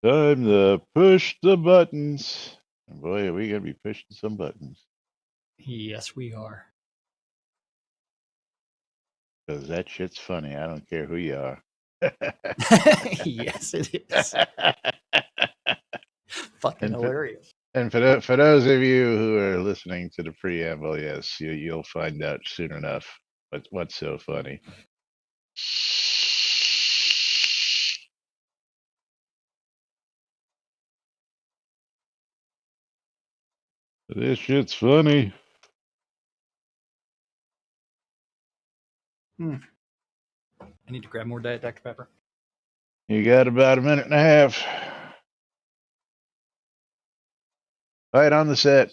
Time to push the buttons. And boy, are we going to be pushing some buttons. Yes, we are. Because that shit's funny. I don't care who you are. Yes, it is. Fucking And hilarious. And for those of you who are listening to the preamble, yes, you'll find out soon enough what's so funny. This shit's funny. I need to grab more Diet Dr. Pepper. You got about a minute and a half. Right on the set.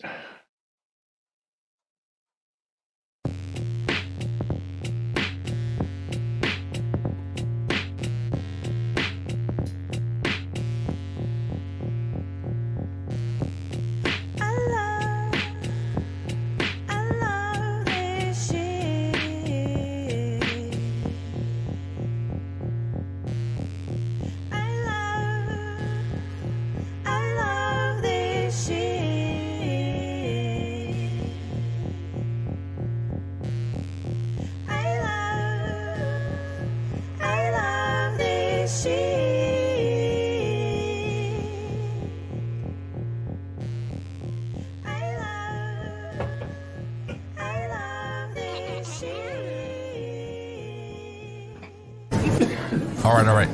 All right.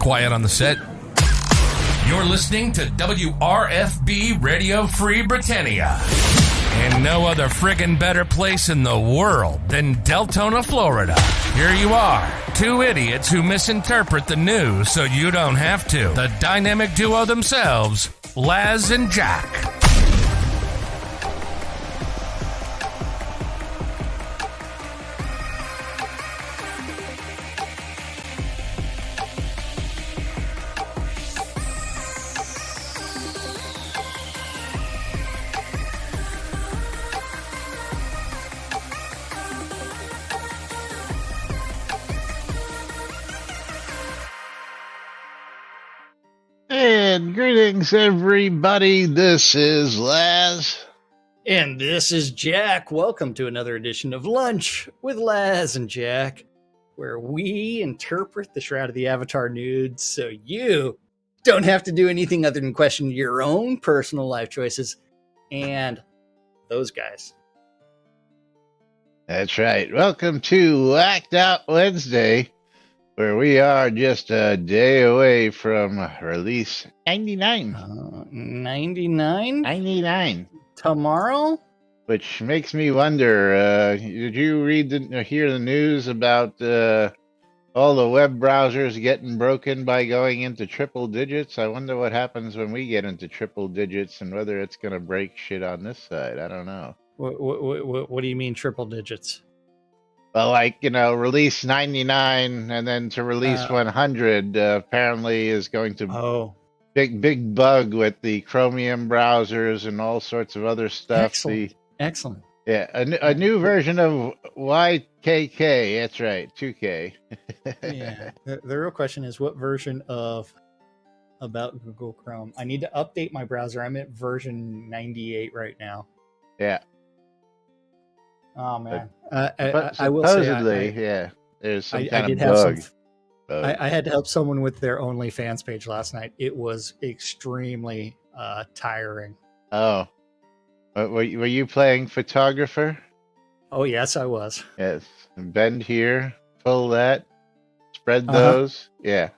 Quiet on the set. You're listening to WRFB Radio Free Britannia. And no other friggin' better place in the world than Deltona, Florida. Here you are, two idiots who misinterpret the news so you don't have to. The dynamic duo themselves, Laz and Jack. And greetings, everybody. This is Laz. And this is Jack. Welcome to another edition of Lunch with Laz and Jack, where we interpret the Shroud of the Avatar nudes so you don't have to do anything other than question your own personal life choices and those guys. That's right. Welcome to Whacked Out Wednesday, where we are just a day away from release 99. 99? 99. Tomorrow? Which makes me wonder, did you hear the news about all the web browsers getting broken by going into triple digits? I wonder what happens when we get into triple digits and whether it's going to break shit on this side. I don't know. What do you mean triple digits? Well, like, release 99 and then to release 100 apparently is going to big bug with the Chromium browsers and all sorts of other stuff. Excellent. Yeah, a new version of YKK. That's right, 2K. Yeah. The real question is, what version of about Google Chrome? I need to update my browser. I'm at version 98 right now. Yeah. Oh man. I will say, yeah, there's some kind of bug. I had to help someone with their OnlyFans page last night. It was extremely tiring. Oh. Were you playing photographer? Oh, yes, I was. Yes. Bend here, pull that, spread those. Yeah.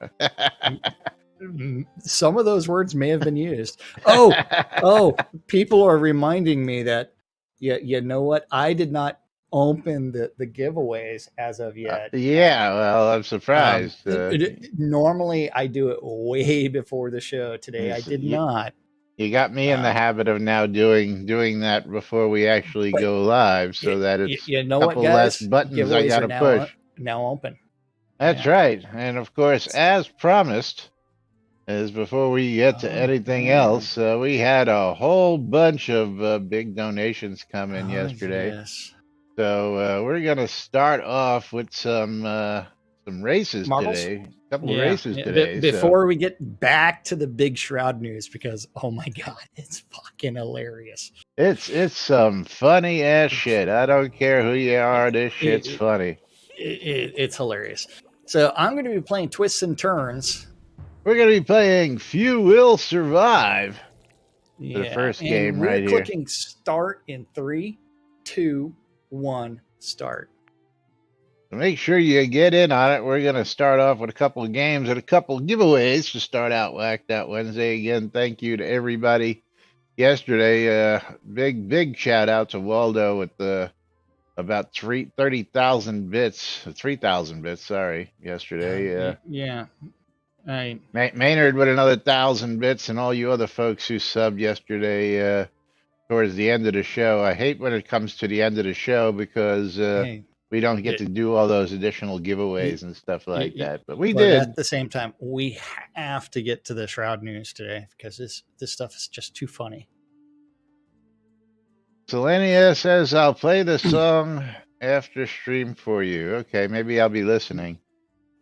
Some of those words may have been used. Oh, people are reminding me that, you know what? I did not open the giveaways as of yet. Yeah, well, I'm surprised. Normally, I do it way before the show. Today, I did not. You got me in the habit of now doing that before we actually go live, so that it's a couple less buttons I got to push. Now open. That's right, and of course, as promised, as before we get to anything else, we had a whole bunch of big donations come in yesterday. Yes. So we're gonna start off with some races Marbles? today. couple Yeah. races today. Before we get back to the big Shroud news, because oh my god, it's fucking hilarious. It's some funny ass shit. I don't care who you are. This shit's funny. It's hilarious. So I'm going to be playing Twists and Turns. We're going to be playing Few Will Survive for the first game right here. We're clicking start in 3, 2, 1, start. So make sure you get in on it. We're going to start off with a couple of games and a couple of giveaways to start out Whacked Out Wednesday. Again, thank you to everybody yesterday. Big shout out to Waldo with the about 30,000 bits, 3,000 bits, sorry, yesterday. Yeah. Maynard with another 1,000 bits, and all you other folks who subbed yesterday towards the end of the show. I hate when it comes to the end of the show because we don't get to do all those additional giveaways and stuff like that. But we did. At the same time, we have to get to the Shroud news today because this stuff is just too funny. Selenia says, I'll play the song after stream for you. Okay, maybe I'll be listening.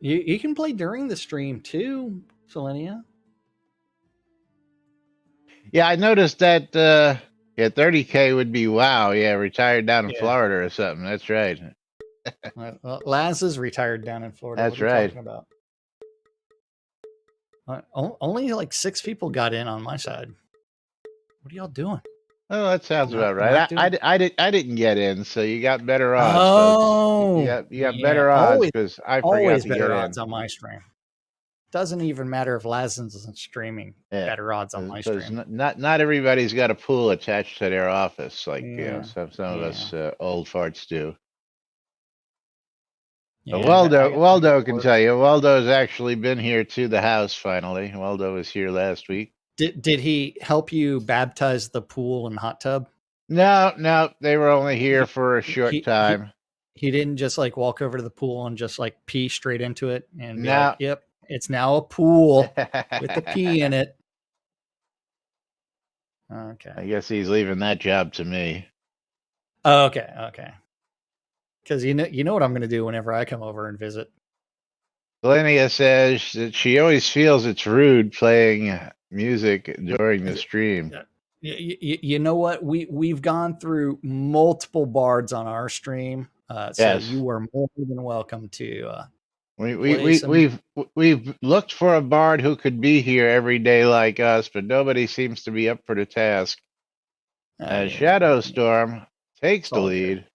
You can play during the stream too, Selenia. Yeah, I noticed that 30K would be wow. Yeah, retired down in Florida or something. That's right. Well, Laz is retired down in Florida. That's what are you right. talking about? Only like 6 people got in on my side. What are y'all doing? Oh, that sounds about right. I didn't get in, so you got better odds. Oh, folks. You got better odds because I forgot to better get odds in. on my stream. Doesn't even matter if Lazens isn't streaming. Better odds on my stream. Not everybody's got a pool attached to their office like some of us old farts do. Waldo can tell you. Waldo's actually been here to the house finally. Waldo was here last week. Did he help you baptize the pool and hot tub? No, they were only here for a short time. He didn't just like walk over to the pool and just like pee straight into it and be like, yep, it's now a pool with the pee in it. Okay. I guess he's leaving that job to me. Oh, okay. Because you know what I'm going to do whenever I come over and visit. Selenia says that she always feels it's rude playing music during the stream. You know what? We've gone through multiple bards on our stream, so you are more than welcome to. We've looked for a bard who could be here every day like us, but nobody seems to be up for the task. Shadowstorm takes the lead.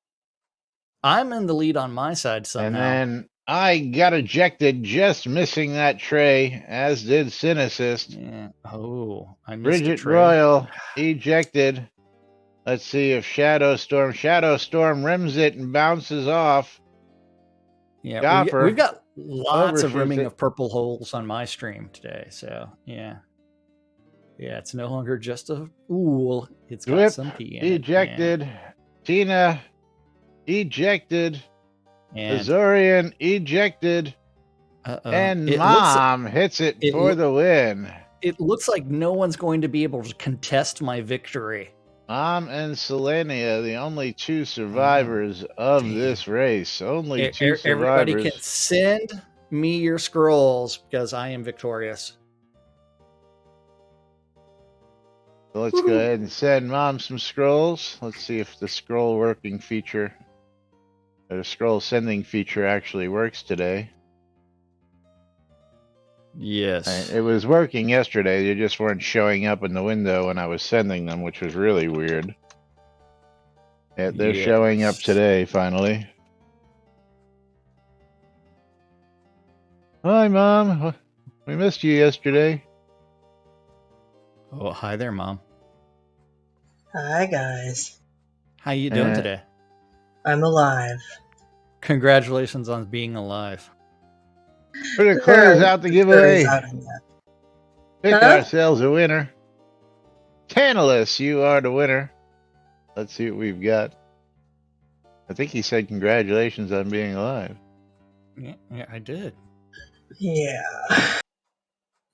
I'm in the lead on my side somehow. And then I got ejected just missing that tray, as did Cynicist. Yeah. Oh, I missed Bridget Royal ejected. Let's see if Shadowstorm rims it and bounces off. Yeah, we've got lots of rimming of purple holes on my stream today. So yeah, it's no longer just a pool. It's got some pee in ejected. Tina ejected. Azorian ejected. And Mom hits it for the win. It looks like no one's going to be able to contest my victory. Mom and Selenia, the only 2 survivors of this race. Only 2 survivors. Everybody can send me your scrolls because I am victorious. So let's go ahead and send Mom some scrolls. Let's see if the scroll working feature, or the scroll sending feature actually works today. Yes. It was working yesterday. They just weren't showing up in the window when I was sending them, which was really weird. Yeah, they're showing up today, finally. Hi, Mom. We missed you yesterday. Oh, hi there, Mom. Hi, guys. How you doing today? I'm alive. Congratulations on being alive. We're going to close out the giveaway. Pick ourselves a winner. Tantalus, you are the winner. Let's see what we've got. I think he said congratulations on being alive. Yeah, I did. Yeah.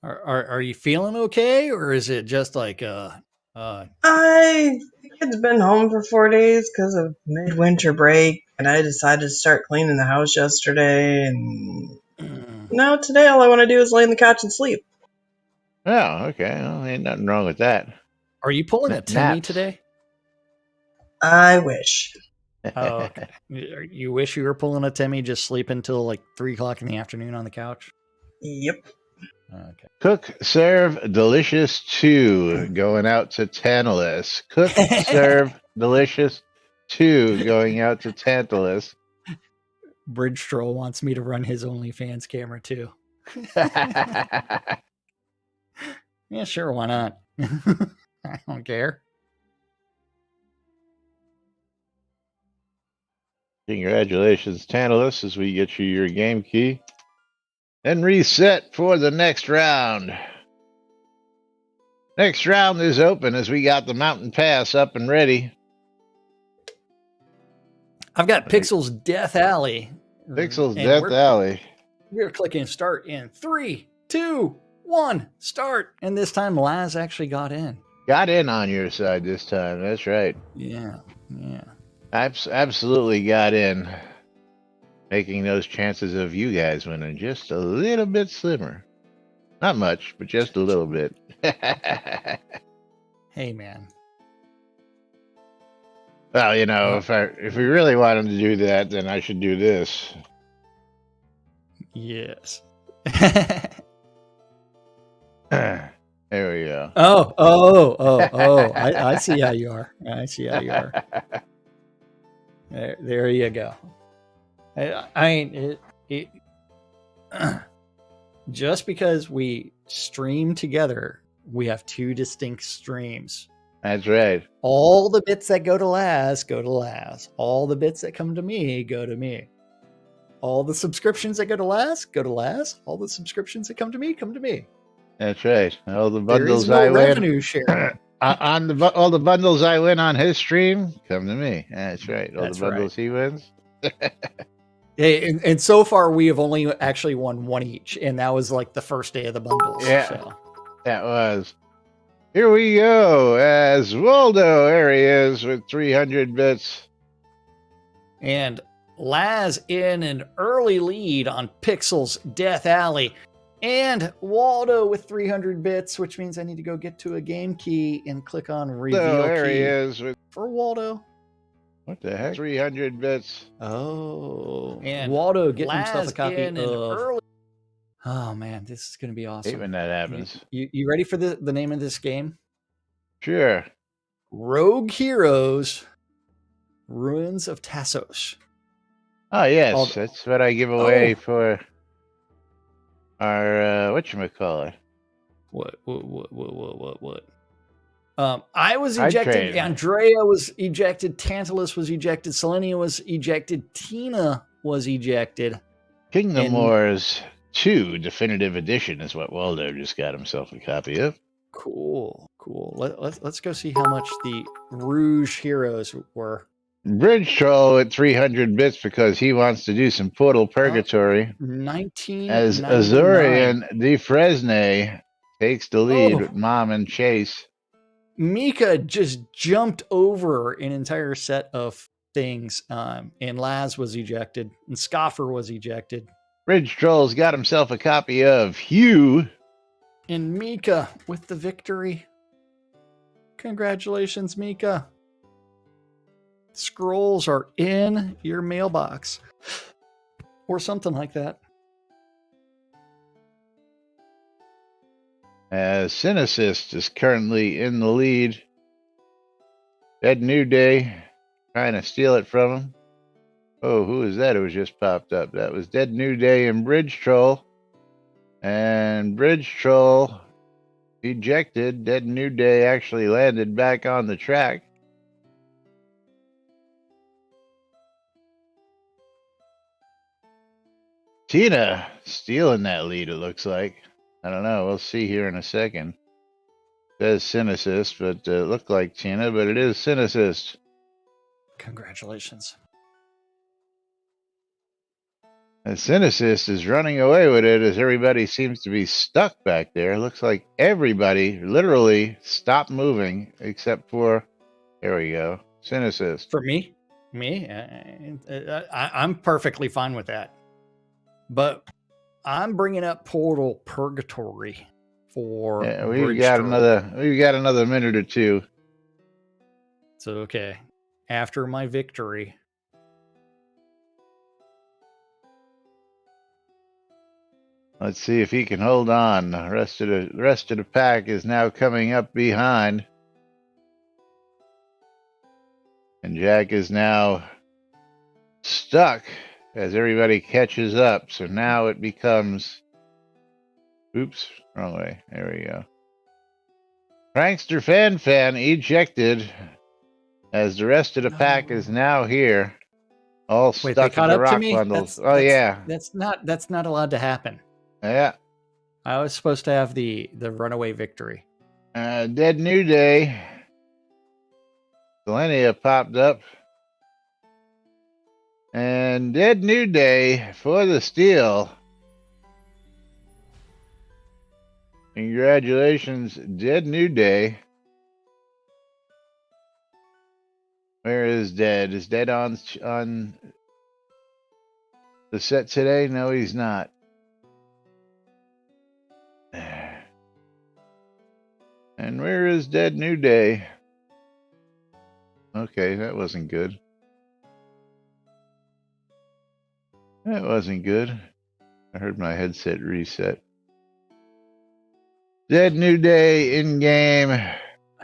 Are you feeling okay, or is it just like I think it's been home for 4 days because of midwinter break, and I decided to start cleaning the house yesterday, and No, today all I want to do is lay on the couch and sleep. Oh, okay. Well, ain't nothing wrong with that. Are you pulling a Timmy Naps. today? I wish. Oh, okay. You wish you were pulling a Timmy, just sleep until like 3 o'clock in the afternoon on the couch? Yep. Okay. Cook, serve, delicious 2 going out to Tantalus. Cook, serve, delicious 2 going out to Tantalus. Bridge Troll wants me to run his OnlyFans camera too. Yeah, sure, why not? I don't care. Congratulations, Tantalus, as we get you your game key. And reset for the next round. Next round is open as we got the mountain pass up and ready. I've got Pixel's Death Alley. Pixel's And Death Alley. We're clicking start in 3, 2, 1, start. And this time Laz actually got in. Got in on your side this time. That's right. Yeah. Absolutely got in. Making those chances of you guys winning just a little bit slimmer. Not much, but just a little bit. Hey, man. Well, you know, if we really wanted to do that, then I should do this. Yes. There we go. I see how you are. There you go. Just because we stream together, we have 2 distinct streams. That's right. All the bits that go to Laz go to Laz. All the bits that come to me go to me. All the subscriptions that go to Laz go to Laz. All the subscriptions that come to me. That's right. All the There is bundles no I revenue win sharing. all the bundles I win on his stream come to me. That's right. All That's the bundles he wins. Hey, and so far we have only actually won 1 each, and that was like the first day of the bundles. Yeah, so. that was. Here we go, as Waldo, there he is with 300 bits. And Laz in an early lead on Pixel's Death Alley. And Waldo with 300 bits, which means I need to go get to a game key and click on reveal So there key he is with, for Waldo. what the heck? 300 bits. Oh. And Waldo getting himself a copy of... early. Oh, man, this is going to be awesome. Hate when that happens. You ready for the name of this game? Sure. Rogue Heroes, Ruins of Tassos. Oh, yes. That's what I give away for our, whatchamacallit. What? I was ejected. Andrea was ejected. Tantalus was ejected. Selenia was ejected. Tina was ejected. Kingdom Wars 2 Definitive Edition is what Waldo just got himself a copy of. Cool. Let's go see how much the Rouge Heroes were. Bridge Troll at 300 bits because he wants to do some Portal Purgatory. 19 as Azorian DeFresne takes the lead with Mom and Chase. Mika just jumped over an entire set of things, and Laz was ejected, and Scoffer was ejected. Bridge Troll's got himself a copy of Hugh. And Mika with the victory. Congratulations, Mika. Scrolls are in your mailbox. Or something like that. As Cynicist is currently in the lead. Dead New Day trying to steal it from him. Oh, who is that who just popped up? That was Dead New Day and Bridge Troll. And Bridge Troll ejected. Dead New Day actually landed back on the track. Tina stealing that lead, it looks like. I don't know. We'll see here in a second. It says Cynicist, but it looked like Tina, but it is Cynicist. Congratulations. And Cynicist is running away with it as everybody seems to be stuck back there. Looks like everybody literally stopped moving except for, there we go, Cynicist. For me, I'm perfectly fine with that. But I'm bringing up Portal Purgatory for Yeah, Bridge Stroke. we've got another minute or two. So, okay. After my victory. Let's see if he can hold on. The rest of the pack is now coming up behind. And Jack is now stuck as everybody catches up. So now it becomes, oops, wrong way. There we go. Prankster Fan ejected as the rest of the pack is now here. All Wait, they stuck in caught the up to rock me? bundles. Oh yeah. That's not allowed to happen. Yeah. I was supposed to have the runaway victory. Dead New Day. Selenia popped up. And Dead New Day for the steal. Congratulations, Dead New Day. Where is Dead? Is Dead on the set today? No, he's not. And where is Dead New Day? Okay, that wasn't good. That wasn't good. I heard my headset reset. Dead New Day in game.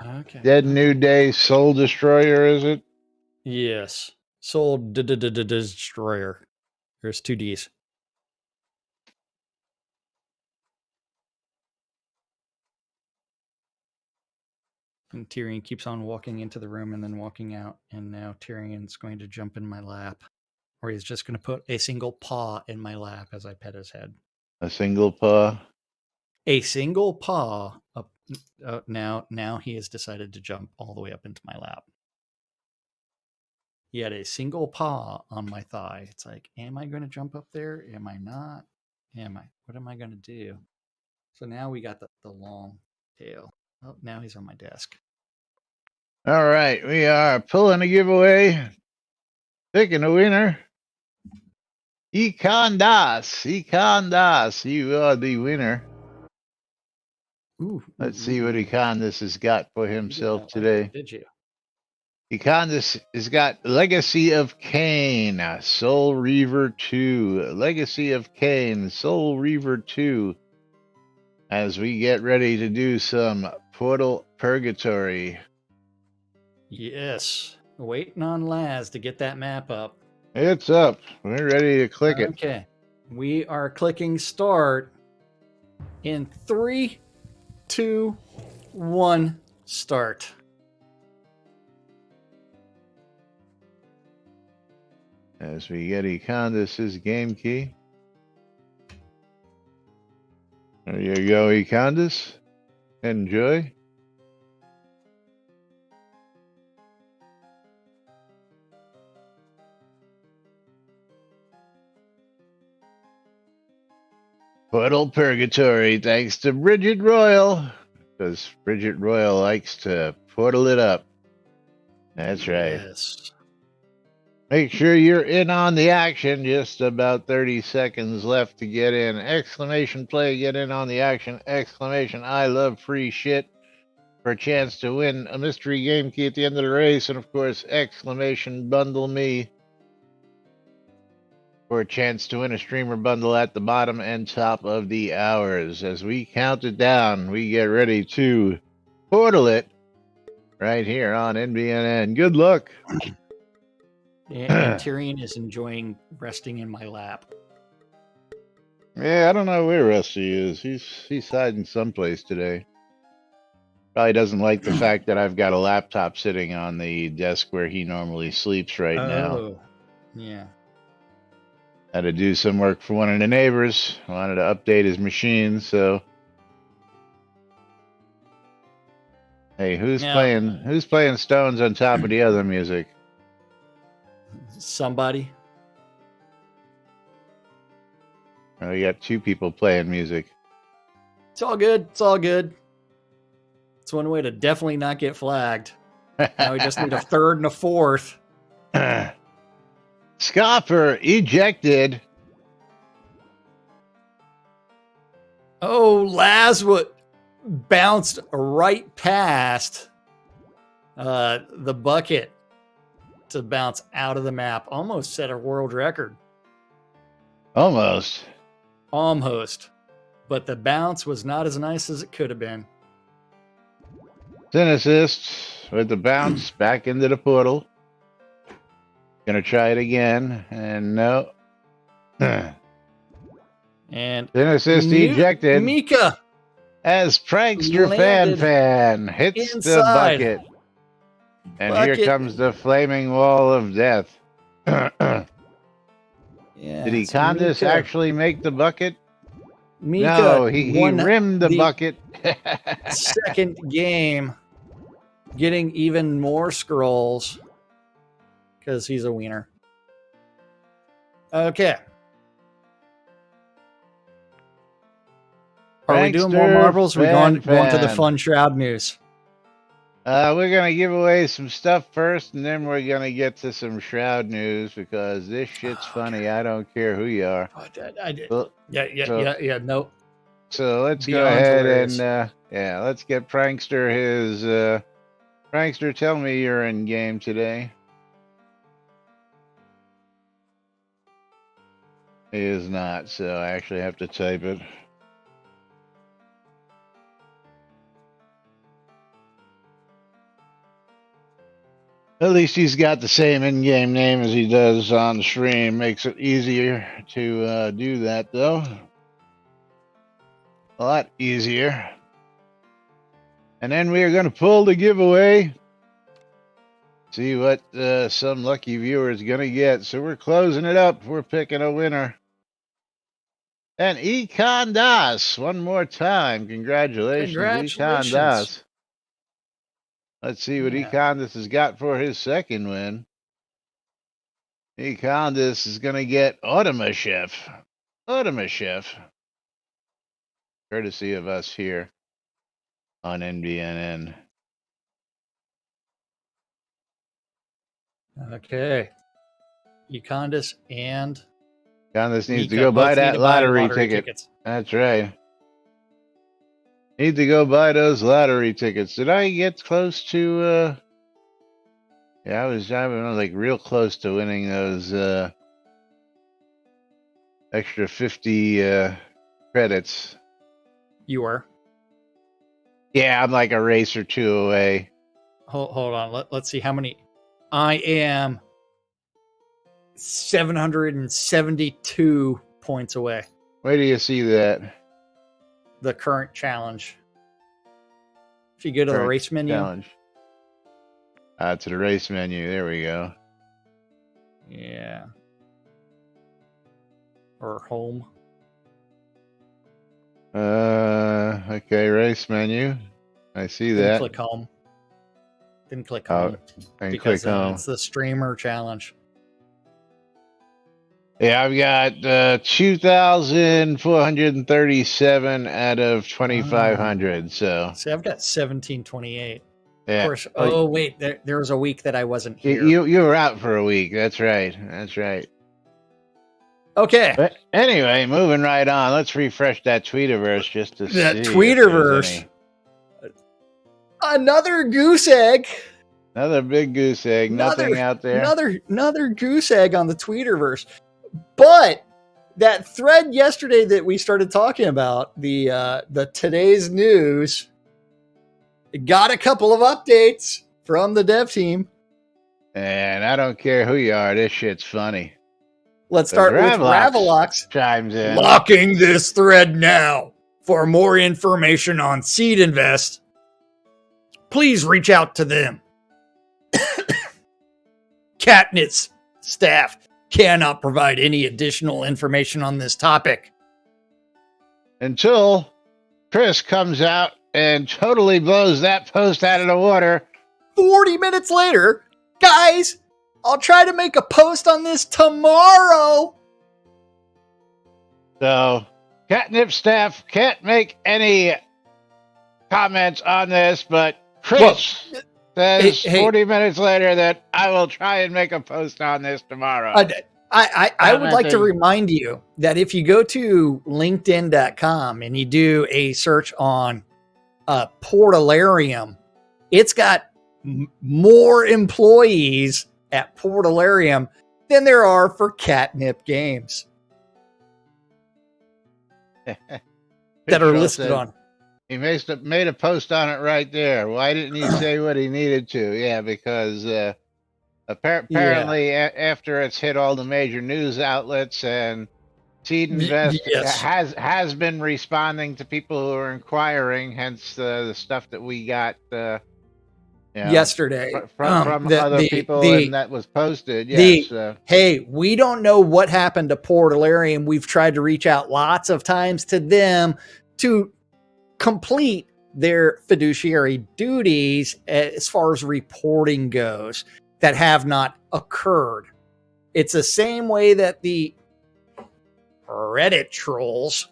Okay. Dead New Day Soul Destroyer, is it? Yes. Soul Destroyer. There's 2 Ds. And Tyrion keeps on walking into the room and then walking out. And now Tyrion's going to jump in my lap. Or he's just going to put a single paw in my lap as I pet his head. A single paw. A single paw up. Now he has decided to jump all the way up into my lap. He had a single paw on my thigh. It's like, am I going to jump up there? Am I not? Am I? What am I going to do? So now we got the long tail. Oh, now he's on my desk. All right, we are pulling a giveaway. Picking a winner. Econ Das, you are the winner. Ooh, Let's see what Econdis has got for himself today. Did you? Econdis has got Legacy of Kain, Soul Reaver 2. Legacy of Kain, Soul Reaver 2. As we get ready to do some Portal Purgatory. Yes. Waiting on Laz to get that map up. It's up. We're ready to click it. Okay. We are clicking start in 3, 2, 1, start. As we get Econdis' game key. There you go, Econdis. Enjoy. Portal Purgatory, thanks to Bridget Royal. Because Bridget Royal likes to portal it up. That's right. Yes. Make sure you're in on the action. Just about 30 seconds left to get in. Exclamation play, get in on the action. Exclamation, I love free shit. For a chance to win a mystery game key at the end of the race. And of course, exclamation bundle me. For a chance to win a streamer bundle at the bottom and top of the hours. As we count it down, we get ready to portal it right here on NBNN. Good luck. And Tyrion is enjoying resting in my lap. Yeah, I don't know where Rusty is. He's hiding someplace today. Probably doesn't like the fact that I've got a laptop sitting on the desk where he normally sleeps right now. Oh, yeah. Had to do some work for one of the neighbors. Wanted to update his machine, so. Hey, who's playing Stones on top of the other music? Somebody. Oh, you got 2 people playing music. It's all good. It's all good. It's one way to definitely not get flagged. Now we just need a 3rd and a 4th. Scoffer ejected. Oh, Laz bounced right past the bucket to bounce out of the map. Almost set a world record. Almost. Almost. But the bounce was not as nice as it could have been. Synesist with the bounce back into the portal. Gonna try it again, and no. And Synesist ejected Mika as Prankster landed Fan hits the inside. bucket. And Bucket. here comes the flaming wall of death. Yeah, Did he Condis Mika. actually make the bucket? Mika No, he won rimmed the bucket. second game, getting even more scrolls because he's a wiener. Okay. Are we doing more Prankster marbles? Or are we going to the Fan. fun Shroud news? We're going to give away some stuff first, and then we're going to get to some Shroud news because this shit's funny. I don't care who you are. I did. Well, Yeah. Nope. So let's go Beyond ahead hilarious. and, let's get Prankster his, Prankster, tell me you're in game today. He is not, so I actually have to type it. At least he's got the same in-game name as he does on the stream. Makes it easier to do that, though. A lot easier. And then we are going to pull the giveaway. See what some lucky viewer is going to get. So we're closing it up. We're picking a winner. And Econ Das, one more time. Congratulations, Econ Das. Let's see what Econdis has got for his second win. Econdis is going to get Automa Chef. Automa Chef. Courtesy of us here on NBNN. Okay. Econdis and Econdis needs to Mika go both buy need that to buy lottery ticket. tickets. That's right. Need to go buy those lottery tickets. Did I get close to I was like real close to winning those extra 50 credits. You were. Yeah, I'm like a race or two away. Hold on. Let's see how many. I am 772 points away. Where do you see that? The current challenge. If you go to the race menu. Challenge. To the race menu. There we go. Yeah. Or home. Okay, race menu. I see Then that. click home. Then click home. And Because click home. it's the streamer challenge. Yeah, I've got 2,437 out of 2,500. So See, I've got 1728. yeah. Of course. Oh, wait. There was a week that I wasn't here. You were out for a week. That's right. That's right. Okay. But anyway, moving right on. Let's refresh that Tweetiverse just to see. That if Tweetiverse. there's any- Another goose egg. Another big goose egg. Nothing out there. Another goose egg on the Tweetiverse. But that thread yesterday that we started talking about, the today's news, got a couple of updates from the dev team. And I don't care who you are. This shit's funny. Let's start with Ravalox chimes in. Locking this thread now. For more information on Seed Invest, please reach out to them. Katniss staff cannot provide any additional information on this topic. Until Chris comes out and totally blows that post out of the water. 40 minutes later, guys, I'll try to make a post on this tomorrow. So, Catnip staff can't make any comments on this, but Chris says 40 minutes later that I will try and make a post on this tomorrow. I would like to remind you that if you go to LinkedIn.com and you do a search on Portalarium, it's got more employees at Portalarium than there are for Catnip Games that are listed on. He made a post on it right there. Why didn't he say what he needed to? Yeah, because apparently after it's hit all the major news outlets, and Seed Invest has been responding to people who are inquiring, hence the stuff that we got yesterday from other people, and that was posted. Yes. Hey, we don't know what happened to Portalarium. We've tried to reach out lots of times to them to complete their fiduciary duties as far as reporting goes that have not occurred. It's the same way that the Reddit trolls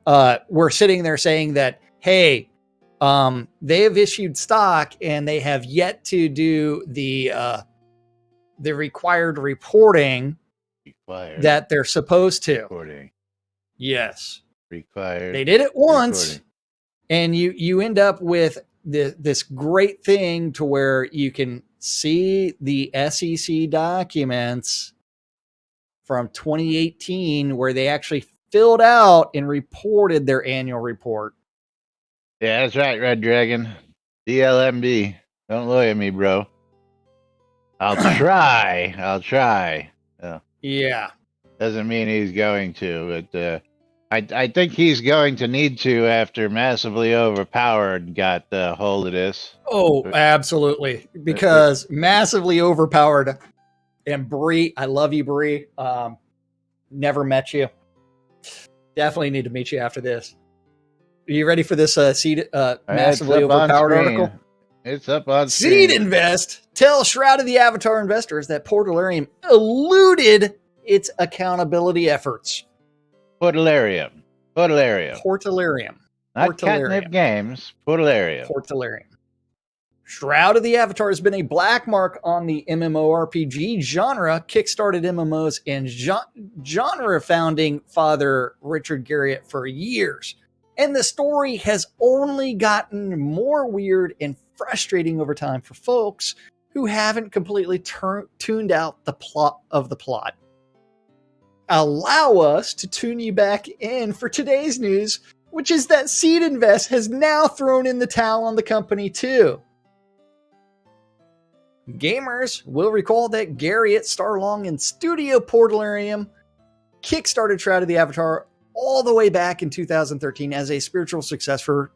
were sitting there saying that, hey, they have issued stock and they have yet to do the required reporting that they're supposed to. Reporting. Yes. Required. They did it once, reporting. And you end up with this great thing to where you can see the SEC documents from 2018 where they actually filled out and reported their annual report. Yeah, that's right, Red Dragon. DLMB. Don't look at me, bro. I'll try. Yeah. Doesn't mean he's going to, but I think he's going to need to after Massively Overpowered got hold of this. Oh, absolutely. Because Massively Overpowered and Bree, I love you, Bree. Never met you. Definitely need to meet you after this. Are you ready for this Massively Overpowered article? It's up on Seed Invest tells Shroud of the Avatar investors that Portalarium eluded its accountability efforts. Portalarium. Not Catnip Games. Portalarium. Shroud of the Avatar has been a black mark on the MMORPG genre, kickstarted MMOs and genre founding father Richard Garriott for years. And the story has only gotten more weird and frustrating over time for folks who haven't completely tuned out the plot of the plot. Allow us to tune you back in for today's news, which is that Seed Invest has now thrown in the towel on the company too. Gamers will recall that Garriott, Starlong, and Studio Portalarium kickstarted Shroud of the Avatar all the way back in 2013 as a spiritual successor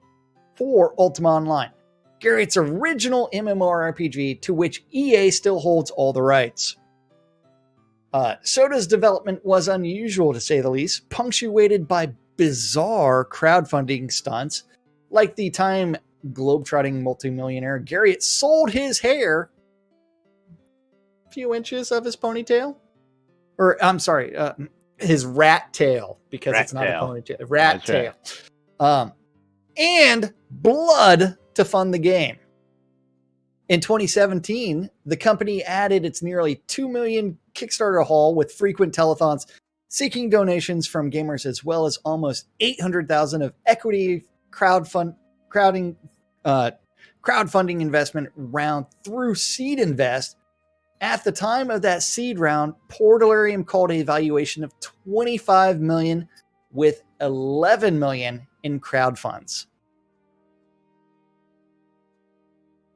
for Ultima Online, Garriott's original MMORPG to which EA still holds all the rights. Soda's development was unusual to say the least, punctuated by bizarre crowdfunding stunts, like the time globetrotting multimillionaire Garriott sold his hair a few inches of his ponytail. Or, I'm sorry, his rat tail, because it's not a ponytail. Rat tail. Right. And blood to fund the game. In 2017, the company added its nearly 2 million Kickstarter haul with frequent telethons seeking donations from gamers, as well as almost 800,000 of equity crowdfunding investment round through Seed Invest. At the time of that seed round, Portalarium called a valuation of $25 million with $11 million in crowd funds.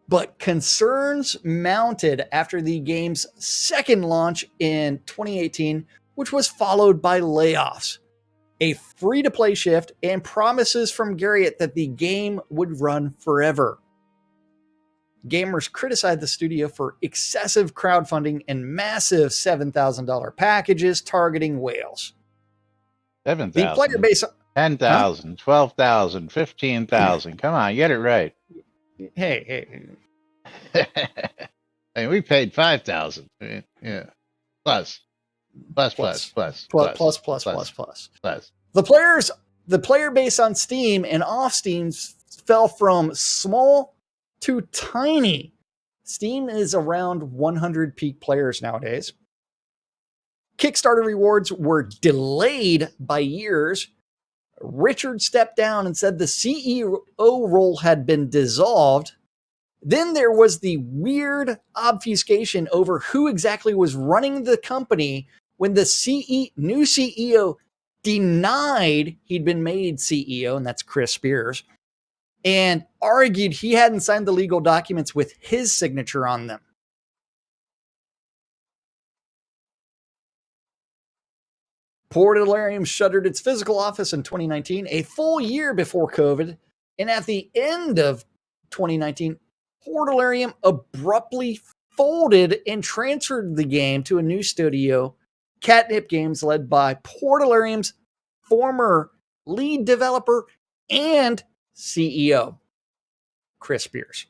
But concerns mounted after the game's second launch in 2018, which was followed by layoffs, a free-to-play shift, and promises from Garriott that the game would run forever. Gamers criticized the studio for excessive crowdfunding and massive $7,000 packages targeting whales. 7,000. The player base 10,000, 12,000, 15,000. Come on, get it right. Hey. I mean, we paid 5,000. Yeah. Plus. The player base on Steam and off Steam fell from small to tiny. Steam is around 100 peak players nowadays. Kickstarter rewards were delayed by years. Richard stepped down and said the CEO role had been dissolved. Then there was the weird obfuscation over who exactly was running the company when the new CEO denied he'd been made CEO, and that's Chris Spears, and argued he hadn't signed the legal documents with his signature on them. Portalarium shuttered its physical office in 2019, a full year before COVID. And at the end of 2019, Portalarium abruptly folded and transferred the game to a new studio, Catnip Games, led by Portalarium's former lead developer and CEO, Chris Spears.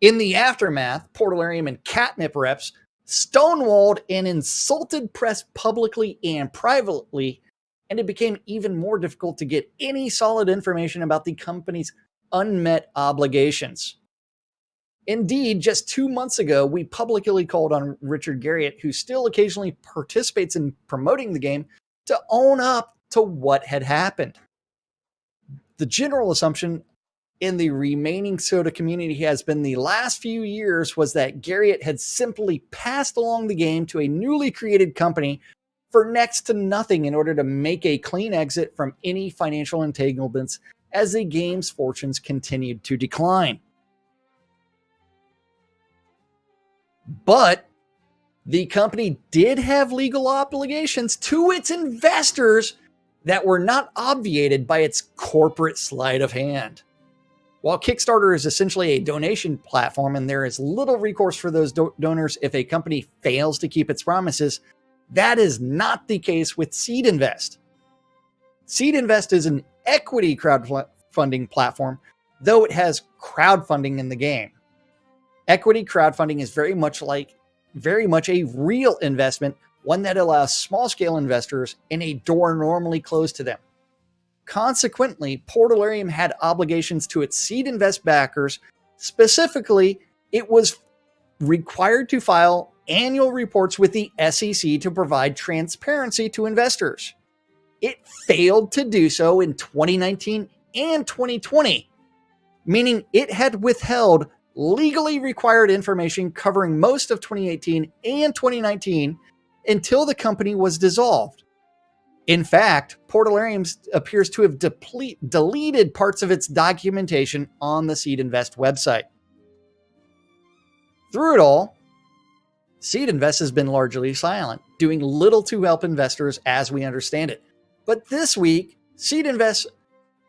In the aftermath, Portalarium and Catnip reps stonewalled and insulted press publicly and privately, and it became even more difficult to get any solid information about the company's unmet obligations. Indeed, just 2 months ago, we publicly called on Richard Garriott, who still occasionally participates in promoting the game, to own up to what had happened. The general assumption in the remaining soda community has been the last few years was that Garriott had simply passed along the game to a newly created company for next to nothing in order to make a clean exit from any financial entanglements as the game's fortunes continued to decline. But the company did have legal obligations to its investors that were not obviated by its corporate sleight of hand. While Kickstarter is essentially a donation platform and there is little recourse for those donors if a company fails to keep its promises, that is not the case with Seed Invest. Seed Invest is an equity crowdfunding platform, though it has crowdfunding in the game. Equity crowdfunding is very much a real investment, one that allows small-scale investors in a door normally closed to them. Consequently, Portalarium had obligations to its Seed Invest backers. Specifically, it was required to file annual reports with the SEC to provide transparency to investors. It failed to do so in 2019 and 2020, meaning it had withheld legally required information covering most of 2018 and 2019 until the company was dissolved. In fact, Portalarium appears to have deleted parts of its documentation on the Seed Invest website. Through it all, Seed Invest has been largely silent, doing little to help investors as we understand it. But this week, Seed Invest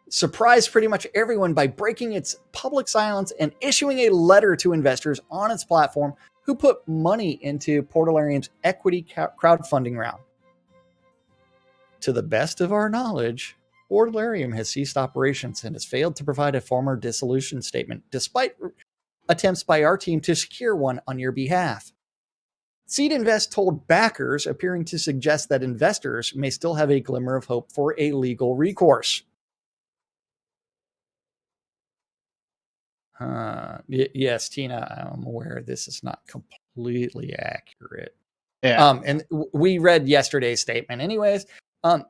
surprised pretty much everyone by breaking its public silence and issuing a letter to investors on its platform who put money into Portalarium's equity crowdfunding round. To the best of our knowledge, Portalarium has ceased operations and has failed to provide a formal dissolution statement, despite attempts by our team to secure one on your behalf. Seed Invest told backers, appearing to suggest that investors may still have a glimmer of hope for a legal recourse. Yes, Tina, I'm aware this is not completely accurate. Yeah. And we read yesterday's statement anyways.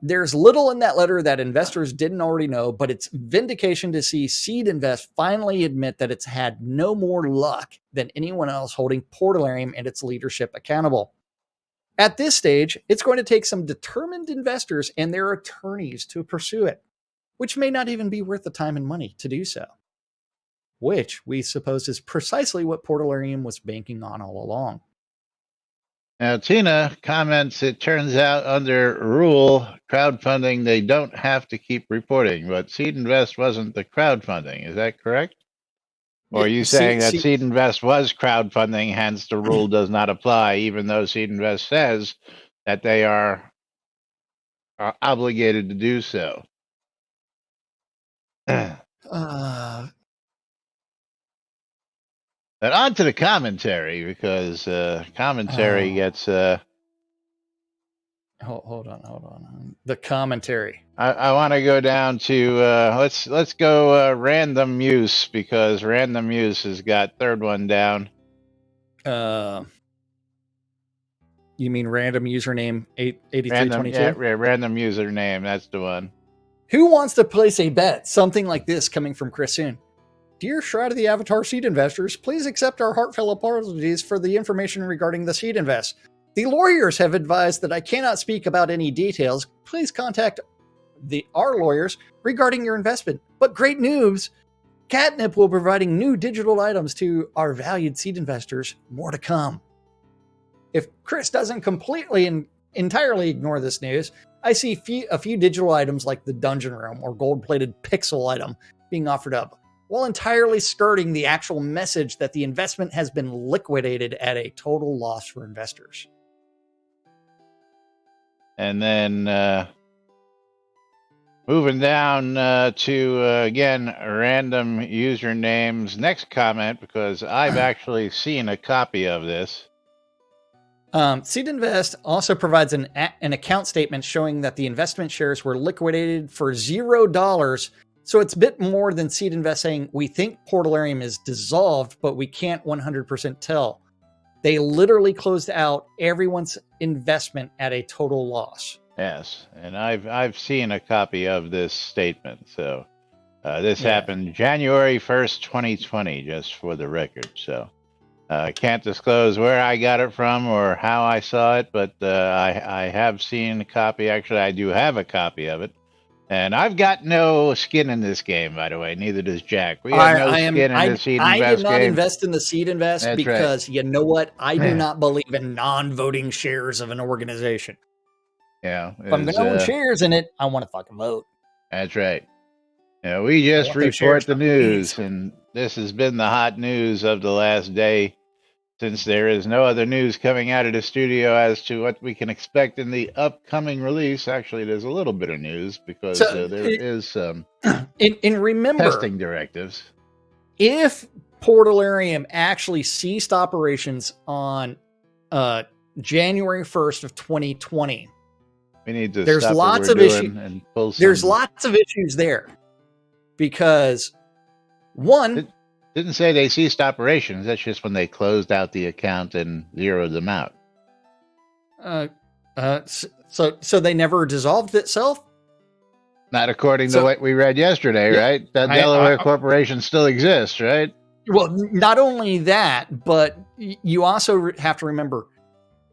There's little in that letter that investors didn't already know, but it's vindication to see Seed Invest finally admit that it's had no more luck than anyone else holding Portalarium and its leadership accountable. At this stage, it's going to take some determined investors and their attorneys to pursue it, which may not even be worth the time and money to do so, which we suppose is precisely what Portalarium was banking on all along. Now, Tina comments, it turns out under rule crowdfunding, they don't have to keep reporting, but Seed Invest wasn't the crowdfunding. Is that correct? Or are you saying that Seed Invest was crowdfunding, hence the rule does not apply, even though Seed Invest says that they are obligated to do so? But on to the commentary, because commentary gets... Hold on. The commentary. I want to go down to let's go random use, because random use has got third one down. You mean random username Random, 8322? random username. That's the one. Who wants to place a bet? Something like this coming from Chris Soon. Dear Shroud of the Avatar seed investors, please accept our heartfelt apologies for the information regarding the seed invest. The lawyers have advised that I cannot speak about any details. Please contact our lawyers regarding your investment. But great news! Catnip will be providing new digital items to our valued seed investors. More to come. If Chris doesn't completely and entirely ignore this news, I see a few digital items like the Dungeon Room or gold-plated pixel item being offered up, while entirely skirting the actual message that the investment has been liquidated at a total loss for investors. And then moving down to, again, random usernames. Next comment, because I've actually seen a copy of this. Seed Invest also provides an account statement showing that the investment shares were liquidated for $0. So it's a bit more than Seed Invest saying, we think Portalarium is dissolved, but we can't 100% tell. They literally closed out everyone's investment at a total loss. Yes, and I've seen a copy of this statement. So this happened January 1st, 2020, just for the record. So I can't disclose where I got it from or how I saw it, but I have seen a copy. Actually, I do have a copy of it. And I've got no skin in this game, by the way. Neither does Jack. We have no skin in the Seed Invest game. I did not invest in the Seed Invest That's because you know what? I do not believe in non-voting shares of an organization. Yeah. If I'm going to own shares in it, I want to fucking vote. That's right. Yeah, we just report the news, and this has been the hot news of the last day, since there is no other news coming out of the studio as to what we can expect in the upcoming release. Actually, there's a little bit of news because there is some testing directives. If Portalarium actually ceased operations on January 1st of 2020, we need to there's stop lots what of we're doing issues. and pull some. There's lots of issues there because one. Didn't say they ceased operations. That's just when they closed out the account and zeroed them out. So they never dissolved itself? Not according to what we read yesterday, right? That Delaware Corporation still exists, right? Well, not only that, but you also have to remember,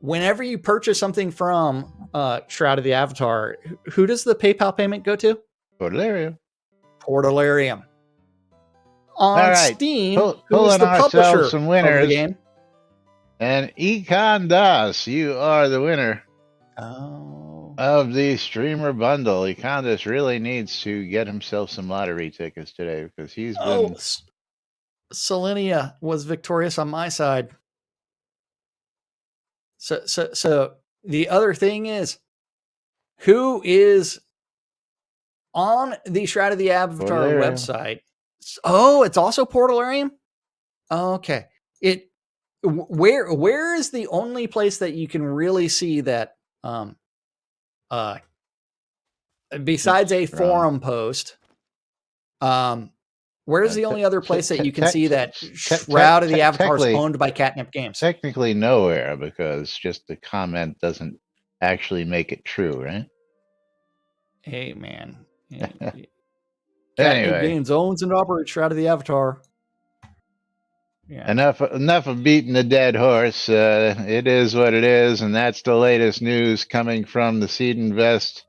whenever you purchase something from Shroud of the Avatar, who does the PayPal payment go to? Portalarium. On Steam, who is the publisher some winners. of the game? And Econ Das, you are the winner of the streamer bundle. Econ Das really needs to get himself some lottery tickets today because he's been... Selenia was victorious on my side. So the other thing is, who is on the Shroud of the Avatar website? Oh, it's also Portalarium? Okay. Where is the only place that you can really see that besides a forum post, where's the only other place that you can see that Shroud of the Avatar is owned by Catnip Games? Technically nowhere, because just the comment doesn't actually make it true, right? Hey, man. Anyway, Games owns and operates Shroud of the Avatar. Yeah. Enough of beating the dead horse. It is what it is, and that's the latest news coming from the Seed Invest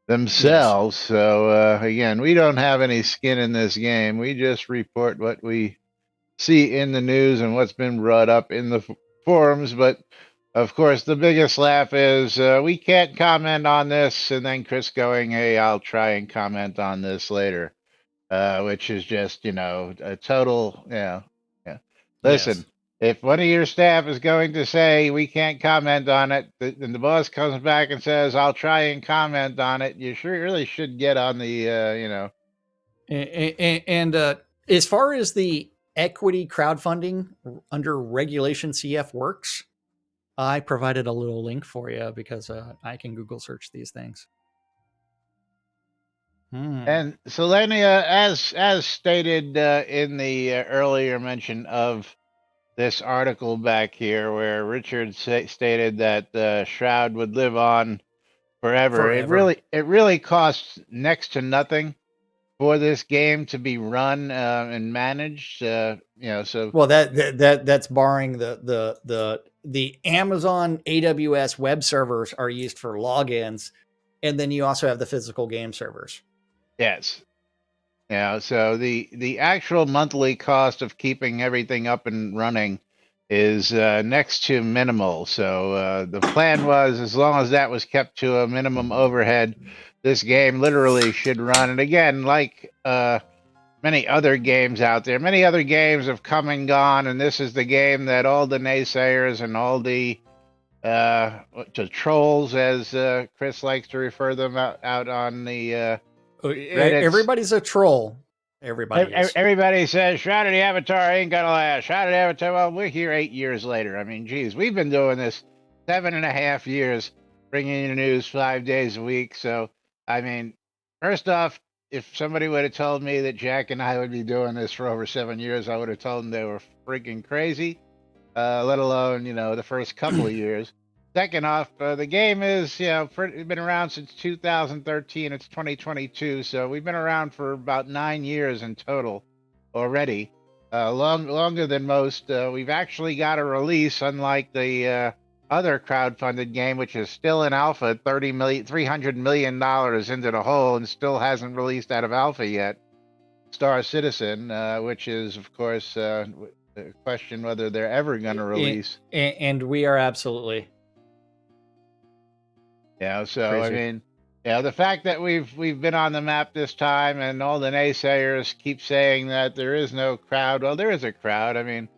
themselves. Yes. So again, we don't have any skin in this game. We just report what we see in the news and what's been brought up in the forums. But of course, the biggest laugh is we can't comment on this, and then Chris going, hey, I'll try and comment on this later, which is just, a total, yeah. Listen, if one of your staff is going to say we can't comment on it, and the boss comes back and says, I'll try and comment on it, you really should get on the, And as far as the equity crowdfunding under Regulation CF works, I provided a little link for you because I can Google search these things. And Selenia, as stated in the earlier mention of this article back here where Richard stated that Shroud would live on forever. Forever. It really costs next to nothing for this game to be run and managed. So Well, that's barring the Amazon AWS web servers are used for logins, and then you also have the physical game servers. yes. So the actual monthly cost of keeping everything up and running is next to minimal. So the plan was, as long as that was kept to a minimum overhead, this game literally should run. And again, like many other games out there, many other games have come and gone, and this is the game that all the naysayers and all the trolls, as Chris likes to refer them out on the Reddits. Everybody's a troll. Everybody is. Everybody says Shroud of the Avatar ain't gonna last. Shroud of the Avatar. Well, we're here 8 years later. I mean, geez, we've been doing this 7.5 years, bringing you the news 5 days a week. So, I mean, first off, if somebody would have told me that Jack and I would be doing this for over 7 years, I would have told them they were freaking crazy. Let alone the first couple of years. Second off, the game is been around since 2013. It's 2022, so we've been around for about 9 years in total already. Longer than most. We've actually got a release, unlike the other crowdfunded game, which is still in alpha, $300 million into the hole, and still hasn't released out of alpha yet. Star Citizen, which is, of course, question whether they're ever going to release. And we are absolutely. So crazy. I mean, the fact that we've been on the map this time, and all the naysayers keep saying that there is no crowd. Well, there is a crowd. I mean,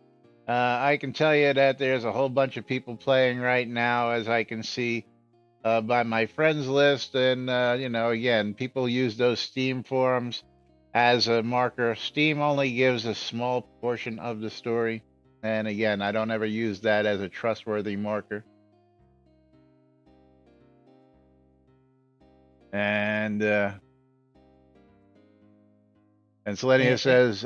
I can tell you that there's a whole bunch of people playing right now, as I can see by my friends list. And again, people use those Steam forums as a marker. Steam only gives a small portion of the story, and again, I don't ever use that as a trustworthy marker. And Selenia says,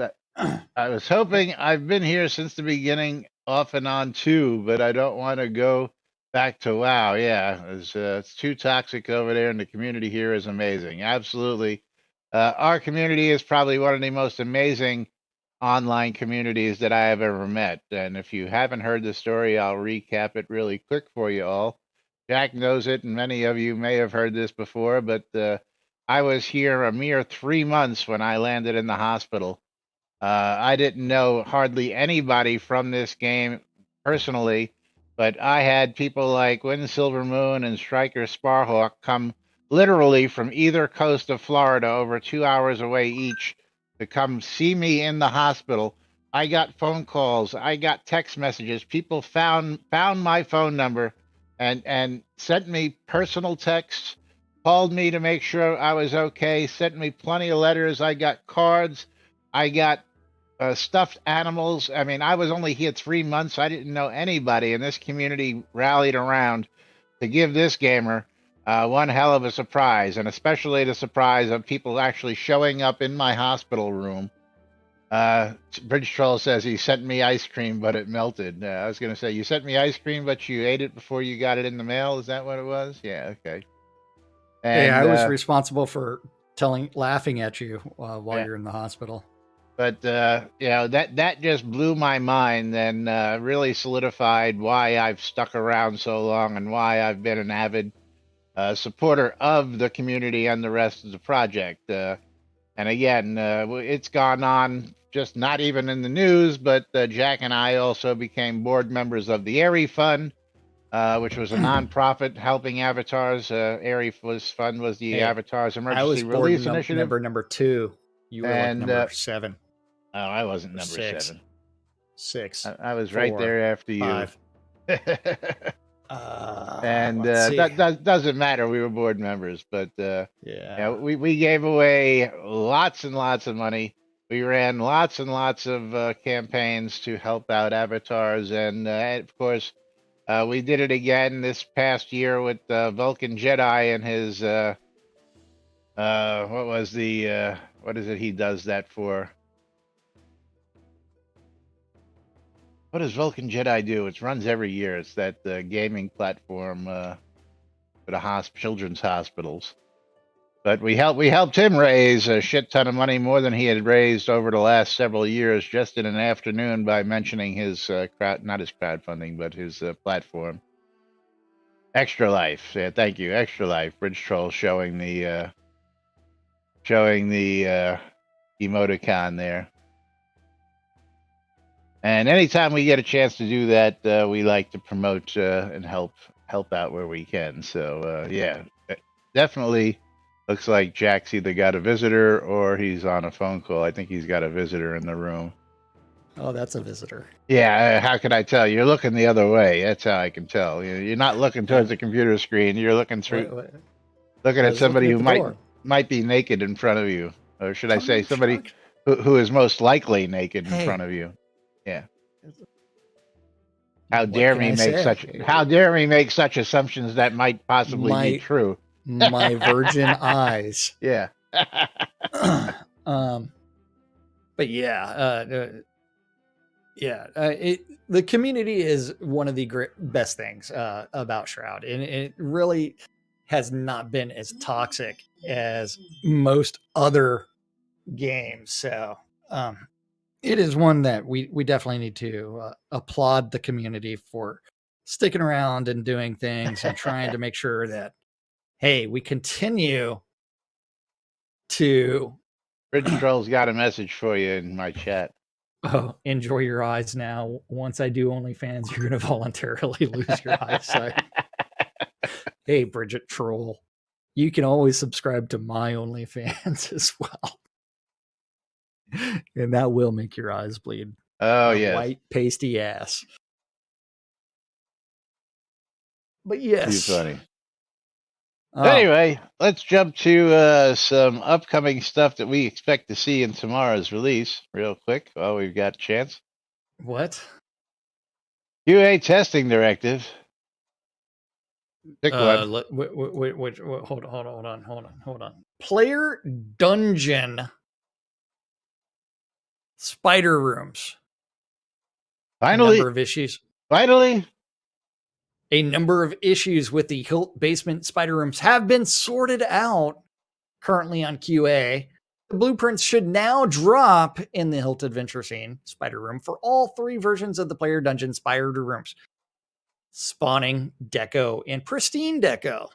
I was hoping. I've been here since the beginning, off and on too, but I don't want to go back to WoW. Yeah, it's too toxic over there, and the community here is amazing. Absolutely. Our community is probably one of the most amazing online communities that I have ever met. And if you haven't heard the story, I'll recap it really quick for you all. Jack knows it, and many of you may have heard this before, but I was here a mere 3 months when I landed in the hospital. I didn't know hardly anybody from this game personally, but I had people like Wind Silver Moon and Striker Sparhawk come literally from either coast of Florida, over 2 hours away each, to come see me in the hospital. I got phone calls, I got text messages. People found my phone number and sent me personal texts, called me to make sure I was okay, sent me plenty of letters. I got cards, I got stuffed animals. I mean, I was only here 3 months. I didn't know anybody, and this community rallied around to give this gamer one hell of a surprise, and especially the surprise of people actually showing up in my hospital room. Bridge Troll says he sent me ice cream, but it melted. I was going to say, you sent me ice cream, but you ate it before you got it in the mail. Is that what it was? Yeah, okay. And I was responsible for laughing at you while you're in the hospital. But that just blew my mind, and really solidified why I've stuck around so long, and why I've been an avid supporter of the community and the rest of the project. And again, it's gone on, just not even in the news, but Jack and I also became board members of the Airy Fund, which was a nonprofit helping avatars. Airy Fund was the Avatars Emergency Release Initiative. Member number 2. You were like number 7. Oh, I wasn't number 6. 7. 6. I was 4, right there after you. 5. That doesn't matter. We were board members, but we gave away lots and lots of money. We ran lots and lots of campaigns to help out avatars, and of course, we did it again this past year with Vulcan Jedi and his what is it he does that for? What does Vulcan Jedi do? It runs every year. It's that gaming platform for the children's hospitals. But we helped him raise a shit ton of money, more than he had raised over the last several years, just in an afternoon by mentioning his not his crowdfunding, but his platform. Extra Life, yeah, thank you, Extra Life. Bridge Troll showing the emoticon there. And anytime we get a chance to do that, we like to promote and help out where we can. So yeah, definitely. Looks like Jack's either got a visitor or he's on a phone call. I think he's got a visitor in the room. Oh, that's a visitor. Yeah, how can I tell? You're looking the other way. That's how I can tell. You're not looking towards the computer screen. You're looking through, looking at somebody who might be naked in front of you, or should I say, somebody who is most likely naked in front of you. Yeah. How dare me make such assumptions that might possibly be true? My virgin eyes. Yeah. But yeah, the community is one of the best things about Shroud, and it really has not been as toxic as most other games. So it is one that we definitely need to applaud the community for sticking around and doing things and trying to make sure that, hey, we continue to. Bridge Troll's got a message for you in my chat. Oh, enjoy your eyes now. Once I do OnlyFans, you're going to voluntarily lose your eyesight. Hey, Bridget Troll, you can always subscribe to my OnlyFans as well. And that will make your eyes bleed. Oh, yeah. White, pasty ass. But yes. Too funny. Anyway, let's jump to some upcoming stuff that we expect to see in tomorrow's release real quick while we've got a chance. What? QA testing directive. Pick one. Wait, hold on. Player dungeon spider rooms. Finally. Number of issues. Finally. A number of issues with the Hilt basement spider rooms have been sorted out currently on QA. The blueprints should now drop in the Hilt Adventure Scene spider room for all 3 versions of the player dungeon spider rooms. Spawning, Deco, and Pristine Deco.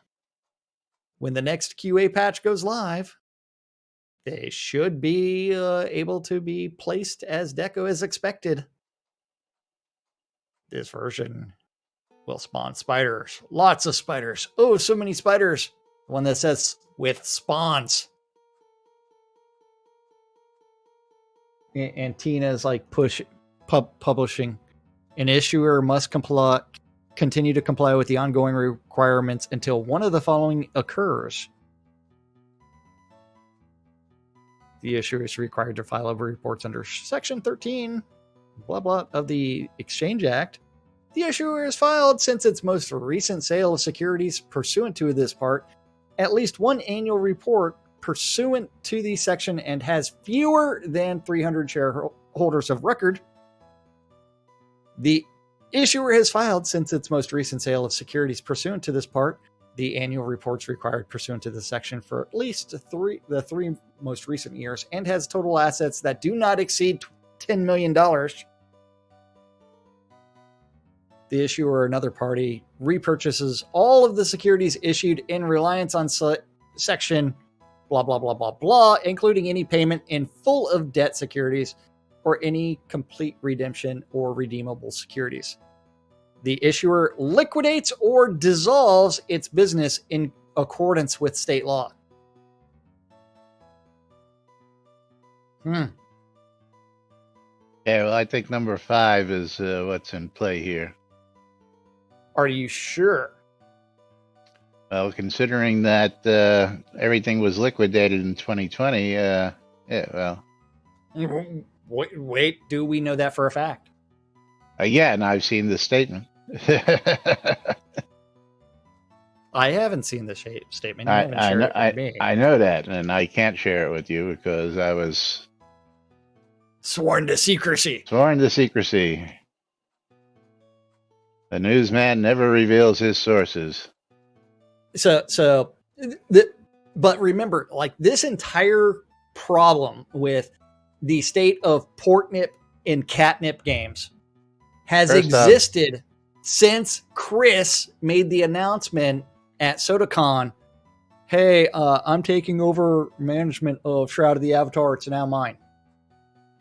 When the next QA patch goes live, they should be able to be placed as Deco as expected. This version will spawn spiders. Lots of spiders. Oh, so many spiders. One that says with spawns. And Tina's like publishing. An issuer must continue to comply with the ongoing requirements until one of the following occurs. The issuer is required to file over reports under Section 13, blah, blah, of the Exchange Act. The issuer has filed since its most recent sale of securities pursuant to this part, at least one annual report pursuant to the section and has fewer than 300 shareholders of record. The issuer has filed since its most recent sale of securities pursuant to this part, the annual reports required pursuant to this section for at least the 3 most recent years, and has total assets that do not exceed $10 million. The issuer or another party repurchases all of the securities issued in reliance on section blah, blah, blah, blah, blah, including any payment in full of debt securities or any complete redemption or redeemable securities. The issuer liquidates or dissolves its business in accordance with state law. Yeah, well, I think number 5 is what's in play here. Are you sure? Well, considering that everything was liquidated in 2020, yeah, well. Wait, do we know that for a fact? Yeah, and I've seen the statement. I haven't seen the statement. I know that, and I can't share it with you because I was sworn to secrecy. Sworn to secrecy. The newsman never reveals his sources. But remember, like, this entire problem with the state of porknip and catnip games has First off, existed since Chris made the announcement at SodaCon. Hey, I'm taking over management of Shroud of the Avatar. It's now mine.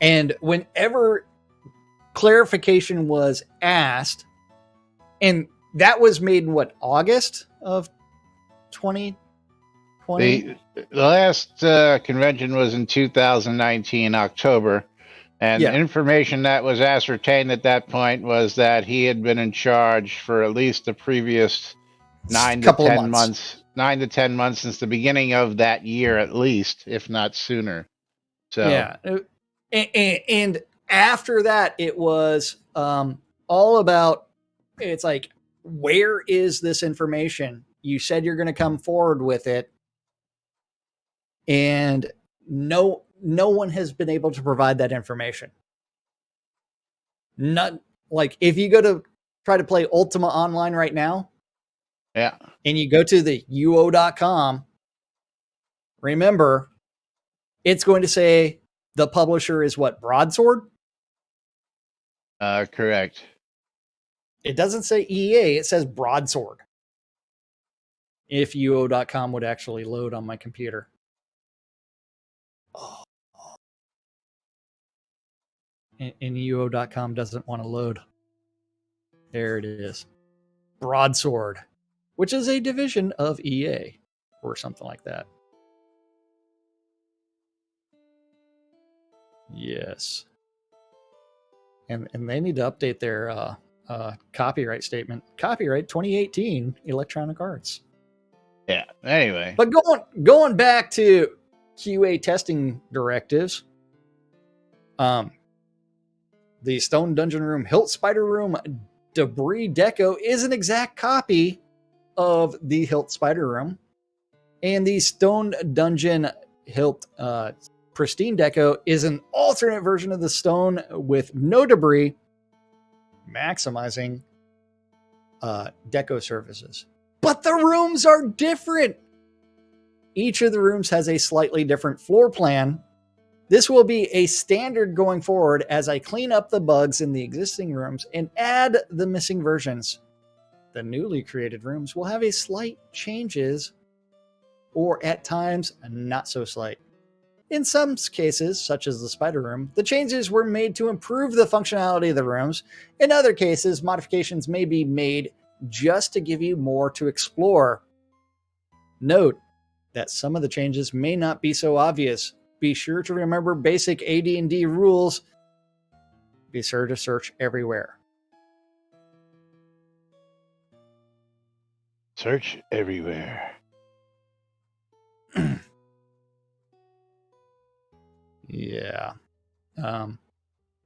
And whenever clarification was asked, and that was made in what, August of 2020? the last convention was in 2019, October. And Yeah. information that was ascertained at that point was that he had been in charge for at least the previous 9 to Couple of 10 months. months. 9 to 10 months since the beginning of that year, at least, if not sooner. So Yeah. And after that, it was all about, it's like, where is this information? You said you're going to come forward with it. And no one has been able to provide that information. Not like, if you go to try to play Ultima Online right now, yeah, and you go to the uo.com, remember, it's going to say the publisher is what, Broadsword? correct. It doesn't say EA, it says Broadsword. If uo.com would actually load on my computer. Oh. And uo.com doesn't want to load. There it is. Broadsword, which is a division of EA or something like that. Yes. And they need to update their copyright statement. Copyright 2018 Electronic Arts. Yeah. Anyway. But going back to QA testing directives, the Stone Dungeon Room Hilt Spider Room Debris Deco is an exact copy of the Hilt Spider Room, and the Stone Dungeon Hilt Pristine Deco is an alternate version of the stone with no debris, maximizing deco surfaces. But the rooms are different. Each of the rooms has a slightly different floor plan. This will be a standard going forward as I clean up the bugs in the existing rooms and add the missing versions. The newly created rooms will have a slight changes, or at times not so slight. In some cases, such as the spider room, the changes were made to improve the functionality of the rooms. In other cases, modifications may be made just to give you more to explore. Note that some of the changes may not be so obvious. Be sure to remember basic AD&D rules. Be sure to search everywhere. Search everywhere. Yeah.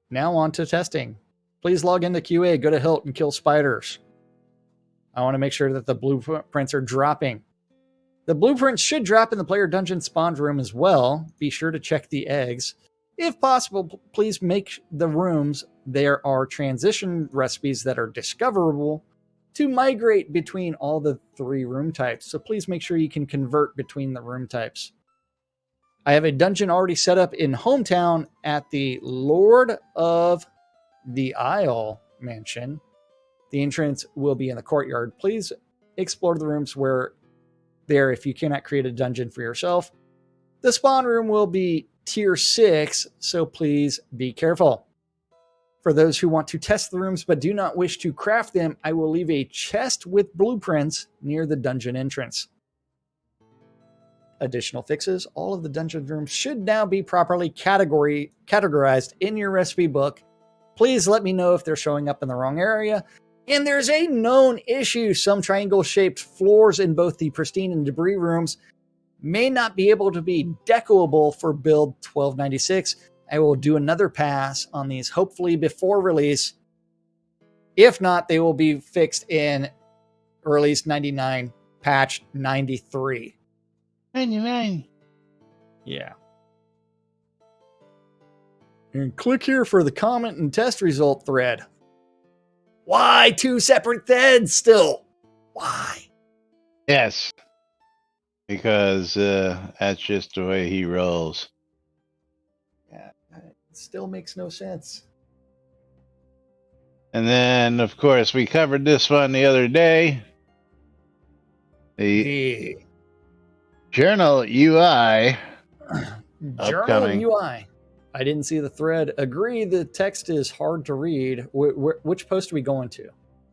Now on to testing. Please log into QA, go to Hilt, and kill spiders. I want to make sure that the blueprints are dropping. The blueprints should drop in the player dungeon spawn room as well. Be sure to check the eggs. If possible, please make the rooms. There are transition recipes that are discoverable to migrate between all the 3 room types. So please make sure you can convert between the room types. I have a dungeon already set up in Hometown at the Lord of the Isle mansion. The entrance will be in the courtyard. Please explore the rooms where there if you cannot create a dungeon for yourself. The spawn room will be tier 6, so please be careful. For those who want to test the rooms but do not wish to craft them, I will leave a chest with blueprints near the dungeon entrance. Additional fixes: all of the dungeon rooms should now be properly categorized in your recipe book. Please let me know if they're showing up in the wrong area. And there's a known issue. Some triangle-shaped floors in both the pristine and debris rooms may not be able to be decoable for build 1296. I will do another pass on these, hopefully before release. If not, they will be fixed in release 99, patch 93. 99. Yeah. And click here for the comment and test result thread. Why 2 separate threads still? Why? Yes, because that's just the way he rolls. Yeah, it still makes no sense. And then, of course, we covered this one the other day. The Journal UI Journal upcoming. UI. I didn't see the thread. Agree the text is hard to read. Which post are we going to?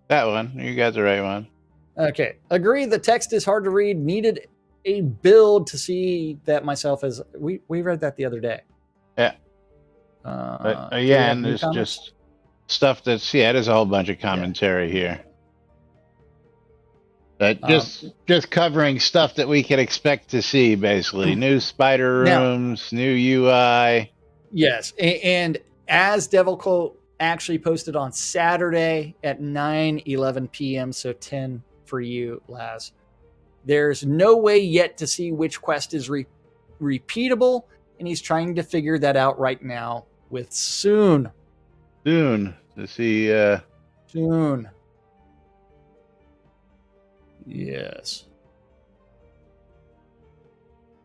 That one. You got the right one. Okay. Agree the text is hard to read. Needed a build to see that myself as we read that the other day. Yeah. But again, there's just stuff that's there's a whole bunch of commentary here. But just covering stuff that we could expect to see, basically. New spider rooms, new UI. Yes. And as Devilcoat actually posted on Saturday at 9:11 p.m., so 10 for you, Laz, there's no way yet to see which quest is repeatable, and he's trying to figure that out right now with soon. Soon to see. Soon. Yes.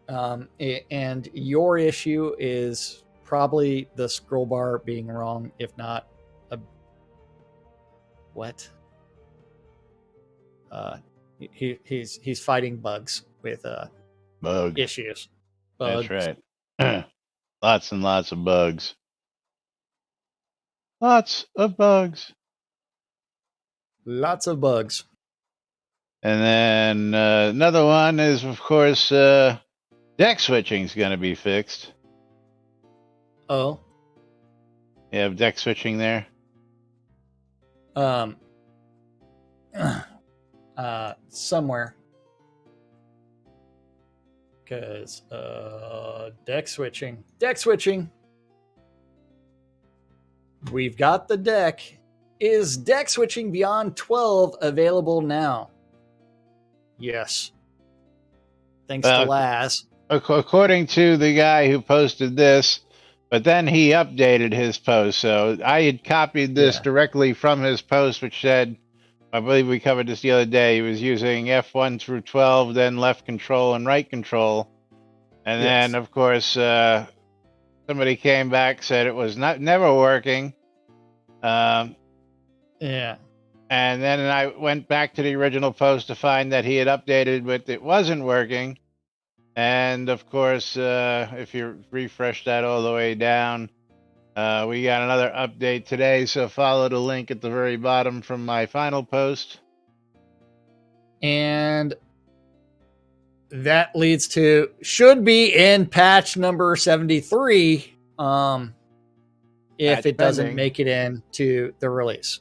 And your issue is probably the scroll bar being wrong, if not what? He's fighting bugs with issues. Bugs. That's right. Lots and lots of bugs. Lots of bugs. Lots of bugs. And then another one is, of course, deck switching is going to be fixed. Oh. You have deck switching there? Somewhere. Because deck switching. We've got the deck. Is deck switching beyond 12 available now? Yes. Thanks to Laz. According to the guy who posted this, but then he updated his post. So I had copied this directly from his post, which said, I believe we covered this the other day, he was using F1 through 12, then left control and right control. And then, of course, somebody came back, said it was never working. Yeah. And then I went back to the original post to find that he had updated, but it wasn't working. And of course, if you refresh that all the way down, we got another update today. So follow the link at the very bottom from my final post. And that leads to should be in patch number 73 if it doesn't make it into the release.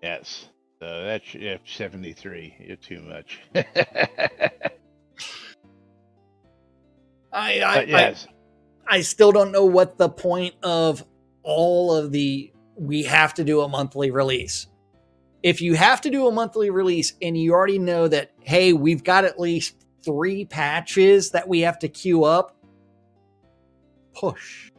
Yes. So that's 73. You're too much. I still don't know what the point of all of we have to do a monthly release. If you have to do a monthly release and you already know that, hey, we've got at least 3 patches that we have to queue up, push.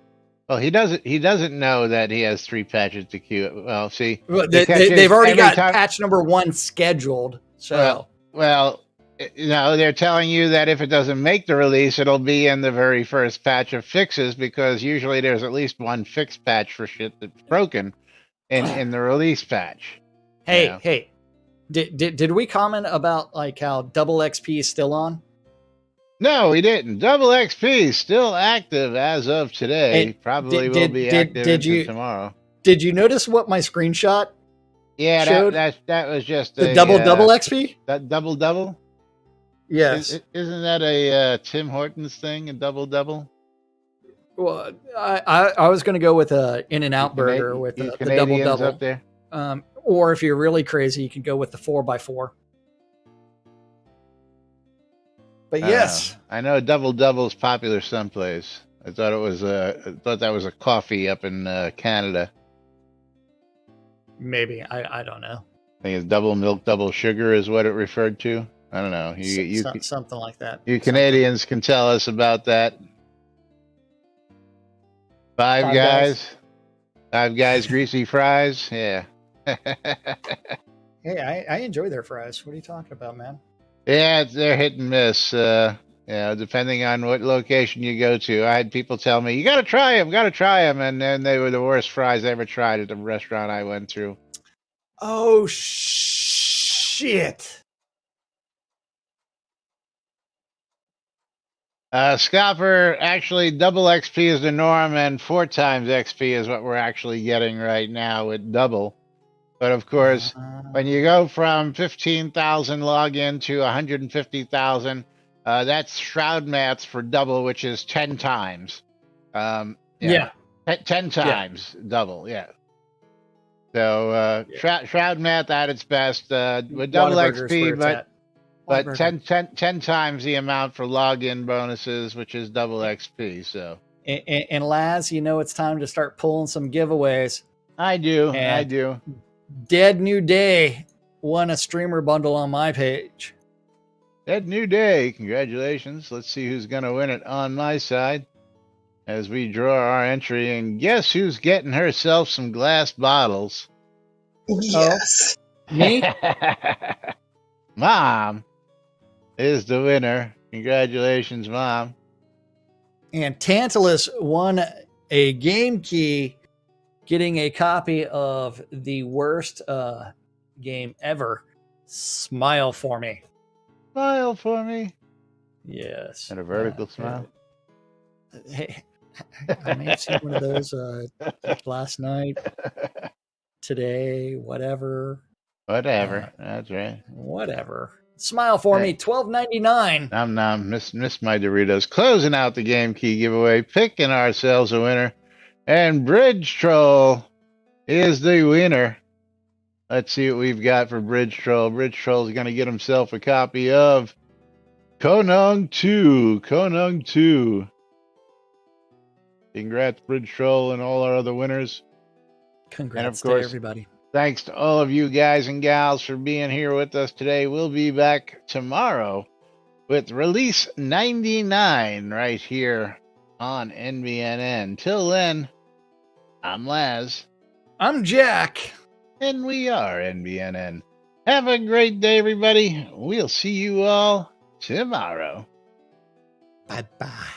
Well, he doesn't know that he has 3 patches to queue. Well, see, they've already got patch number 1 scheduled. So well, they're telling you that if it doesn't make the release, it'll be in the very first patch of fixes, because usually there's at least one fixed patch for shit that's broken in the release patch. Hey, did we comment about like how double XP is still on? No, we didn't. Double XP is still active as of today. And probably will be active until tomorrow. Did you notice what my screenshot? Yeah, showed? that was just the double XP. That double. Yes. Isn't that a Tim Hortons thing? A double? Well, I was going to go with a In-N-Out burger with the double up there. Or if you're really crazy, you can go with the 4x4. But yes, I know double is popular someplace. I thought that was a coffee up in Canada. Maybe I don't know. I think it's double milk, double sugar is what it referred to. I don't know. Something like that. You Canadians can tell us about that. Five Guys. Five Guys greasy fries. Yeah. Hey, I enjoy their fries. What are you talking about, man? Yeah, they're hit and miss. Depending on what location you go to. I had people tell me, "You got to try them," and then they were the worst fries I ever tried at the restaurant I went through. Oh shit! Scoffer, actually, double XP is the norm, and 4 times XP is what we're actually getting right now with double. But of course, when you go from 15,000 login to 150,000, that's Shroud maths for double, which is 10 times. Yeah. 10 times double, yeah. So Shroud math at its best with double Whataburger's where XP, it's at. but Whataburger. 10 times the amount for login bonuses, which is double XP. So And Laz, you know it's time to start pulling some giveaways. I do. And Dead New Day won a streamer bundle on my page. Dead New Day, congratulations. Let's see who's going to win it on my side as we draw our entry. And guess who's getting herself some glass bottles? Yes. Me? Mom is the winner. Congratulations, Mom. And Tantalus won a game key, getting a copy of the worst game ever, Smile For Me. Smile for me. Yes. And a vertical smile. Hey, I may have seen one of those last night, today, whatever. That's right. Whatever. Smile For Me, $12.99. Nom, miss my Doritos. Closing out the game key giveaway, picking ourselves a winner. And Bridge Troll is the winner. Let's see what we've got for Bridge Troll. Bridge Troll is going to get himself a copy of Konung 2. Konung 2. Congrats, Bridge Troll, and all our other winners. Congrats and of course, to everybody. Thanks to all of you guys and gals for being here with us today. We'll be back tomorrow with release 99 right here on NBNN. Till then, I'm Laz. I'm Jack. And we are NBNN. Have a great day, everybody. We'll see you all tomorrow. Bye-bye.